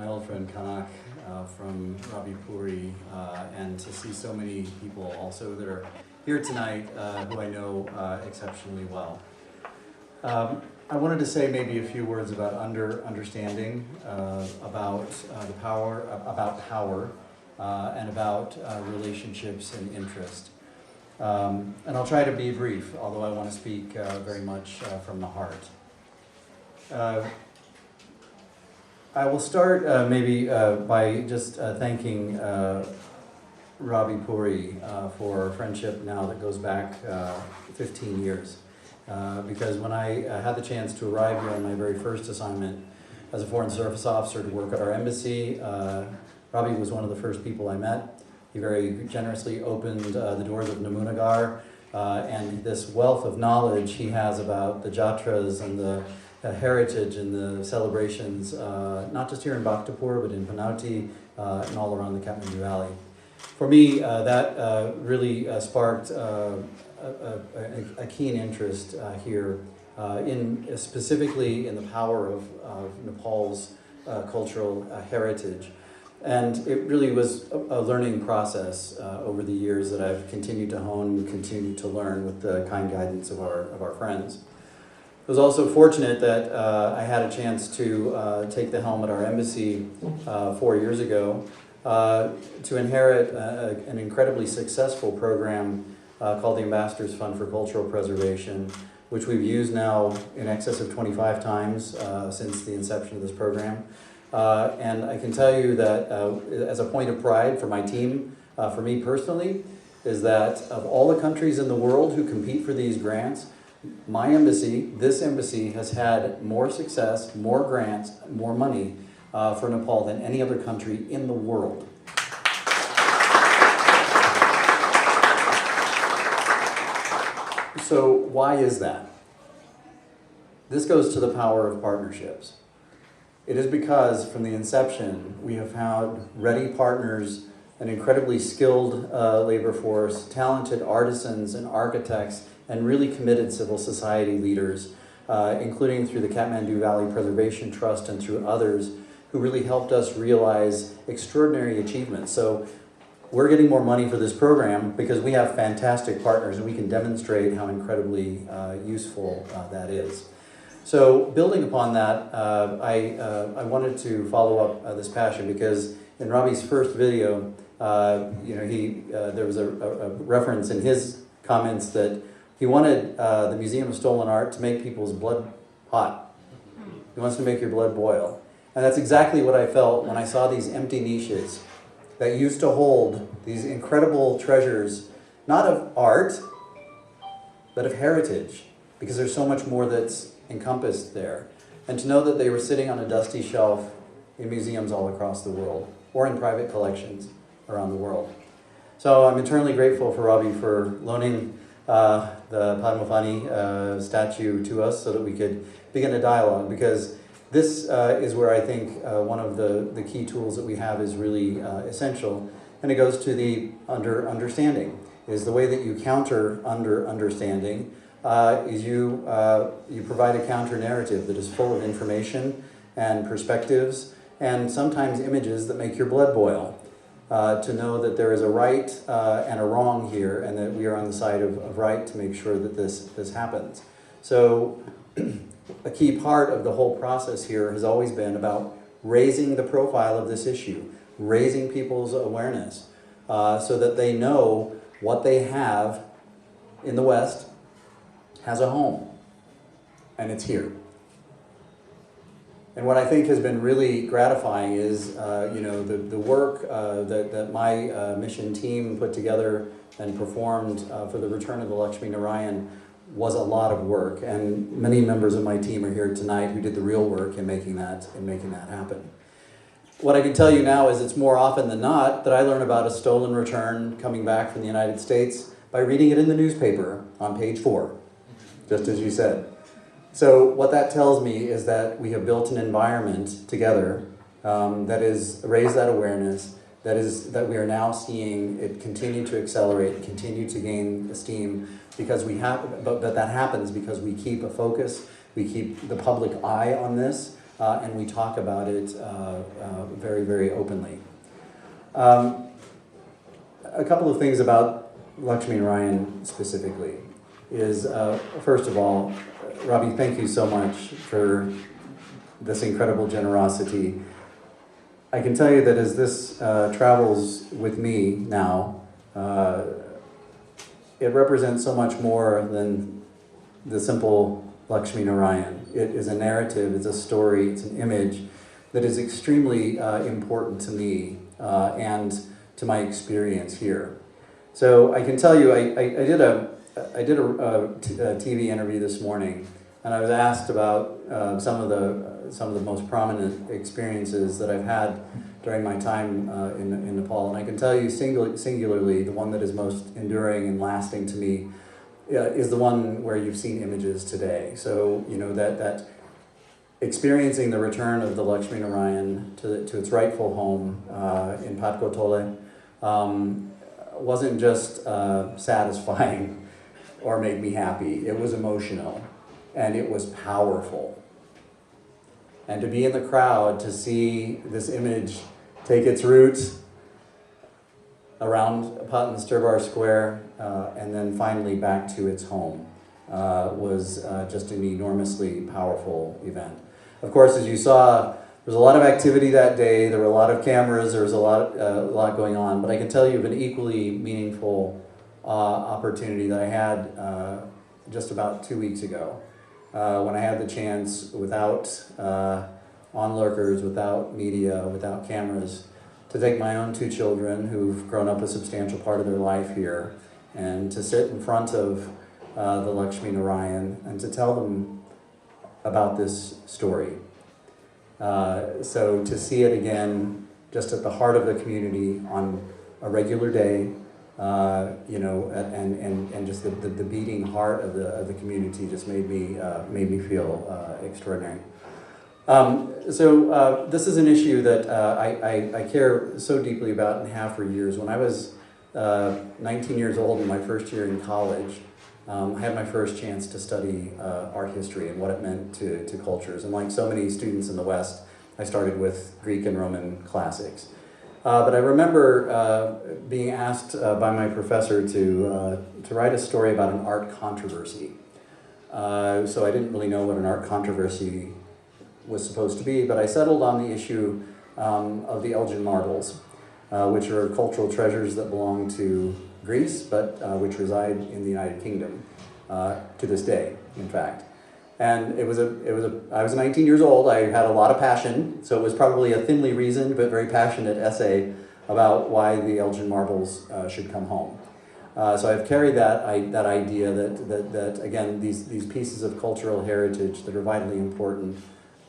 my old friend Kanak from Ravi Puri, and to see so many people also that are here tonight who I know exceptionally well. I wanted to say maybe a few words about understanding, about the power, and about relationships and interest. And I'll try to be brief, although I want to speak very much from the heart. I will start maybe by just thanking Ravi Puri for a friendship now that goes back 15 years. Because when I had the chance to arrive here on my very first assignment as a Foreign Service Officer to work at our embassy, Ravi was one of the first people I met. He very generously opened the doors of Namunagar, and this wealth of knowledge he has about the jatras and the heritage and the celebrations, not just here in Bhaktapur, but in Panauti and all around the Kathmandu Valley. For me, that really sparked a keen interest here, specifically in the power of Nepal's cultural heritage. And it really was a learning process over the years that I've continued to hone and continued to learn with the kind guidance of our friends. I was also fortunate that I had a chance to take the helm at our embassy 4 years ago to inherit an incredibly successful program called the Ambassador's Fund for Cultural Preservation, which we've used now in excess of 25 times since the inception of this program. And I can tell you that as a point of pride for my team, for me personally, is that of all the countries in the world who compete for these grants, my embassy, this embassy, has had more success, more grants, more money for Nepal than any other country in the world. So why is that? This goes to the power of partnerships. It is because from the inception, we have found ready partners, an incredibly skilled labor force, talented artisans and architects, and really committed civil society leaders, including through the Kathmandu Valley Preservation Trust and through others who really helped us realize extraordinary achievements. So we're getting more money for this program because we have fantastic partners and we can demonstrate how incredibly useful that is. So building upon that, I wanted to follow up this passion because in Ravi's first video, there was a reference in his comments that he wanted the Museum of Stolen Art to make people's blood hot. He wants to make your blood boil. And that's exactly what I felt when I saw these empty niches that used to hold these incredible treasures, not of art, but of heritage, because there's so much more that's encompassed there. And to know that they were sitting on a dusty shelf in museums all across the world, or in private collections around the world. So I'm eternally grateful for Ravi for loaning the Padmavani statue to us so that we could begin a dialogue, because this is where I think one of the key tools that we have is really essential, and it goes to the understanding, is the way that you counter understanding is you provide a counter narrative that is full of information and perspectives and sometimes images that make your blood boil. To know that there is a right and a wrong here, and that we are on the side of right to make sure that this happens. So a key part of the whole process here has always been about raising the profile of this issue, raising people's awareness so that they know what they have in the West has a home, and it's here. And what I think has been really gratifying is, the work that my mission team put together and performed for the return of the Lakshmi Narayan was a lot of work, and many members of my team are here tonight who did the real work in making that happen. What I can tell you now is it's more often than not that I learn about a stolen return coming back from the United States by reading it in the newspaper on page 4, just as you said. So what that tells me is that we have built an environment together that has raised that awareness, that we are now seeing it continue to accelerate, continue to gain esteem, because but that happens because we keep a focus, we keep the public eye on this, and we talk about it very, very openly. A couple of things about Lakshmi Narayan specifically is, first of all, Robbie, thank you so much for this incredible generosity. I can tell you that as this travels with me now, it represents so much more than the simple Lakshmi Narayan. It is a narrative, it's a story, it's an image that is extremely important to me and to my experience here. So I can tell you, I did a TV interview this morning, and I was asked about some of the most prominent experiences that I've had during my time in Nepal, and I can tell you singularly the one that is most enduring and lasting to me is the one where you've seen images today. So you know that experiencing the return of the Lakshmi Narayan to its rightful home in Patkotole wasn't just satisfying or made me happy. It was emotional, and it was powerful. And to be in the crowd, to see this image take its roots around Patan Sturbar Square and then finally back to its home was just an enormously powerful event. Of course, as you saw, there was a lot of activity that day. There were a lot of cameras. There was a lot going on. But I can tell you of an equally meaningful opportunity that I had just about 2 weeks ago when I had the chance, without onlookers, without media, without cameras, to take my own 2 children who've grown up a substantial part of their life here and to sit in front of the Lakshmi Narayan and to tell them about this story. So to see it again, just at the heart of the community on a regular day, you know, and just the beating heart of the community just made me feel extraordinary. So this is an issue that I care so deeply about and have for years. When I was 19 years old in my first year in college, I had my first chance to study art history and what it meant to cultures. And like so many students in the West, I started with Greek and Roman classics. But I remember being asked by my professor to write a story about an art controversy. So I didn't really know what an art controversy was supposed to be, but I settled on the issue of the Elgin marbles, which are cultural treasures that belong to Greece, but which reside in the United Kingdom to this day, in fact. And I was 19 years old. I had a lot of passion, so it was probably a thinly reasoned but very passionate essay about why the Elgin marbles should come home. So I've carried that idea that again, these pieces of cultural heritage that are vitally important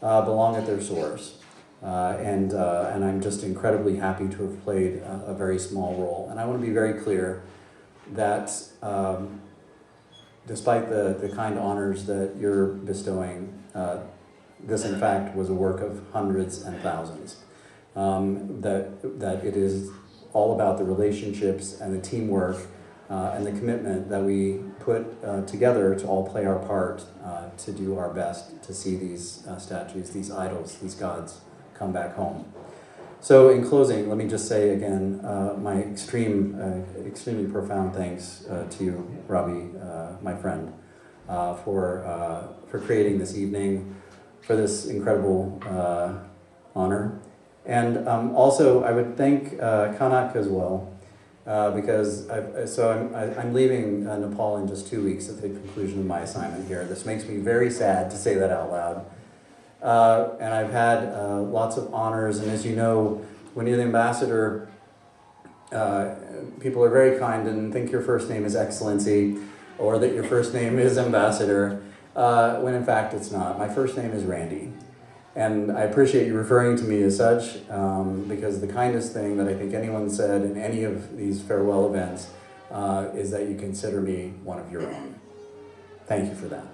belong at their source. And I'm just incredibly happy to have played a very small role. And I want to be very clear that despite the kind honors that you're bestowing, this in fact was a work of hundreds and thousands. That it is all about the relationships and the teamwork and the commitment that we put together to all play our part to do our best to see these statues, these idols, these gods come back home. So in closing, let me just say again my extremely profound thanks to you, Robbie, my friend, for creating this evening, for this incredible honor. And also I would thank Kanak as well, because I'm leaving Nepal in just 2 weeks at the conclusion of my assignment here. This makes me very sad to say that out loud. And I've had lots of honors, and as you know, when you're the ambassador, people are very kind and think your first name is Excellency, or that your first name is Ambassador, when in fact it's not. My first name is Randy, and I appreciate you referring to me as such, because the kindest thing that I think anyone said in any of these farewell events is that you consider me one of your own. Thank you for that.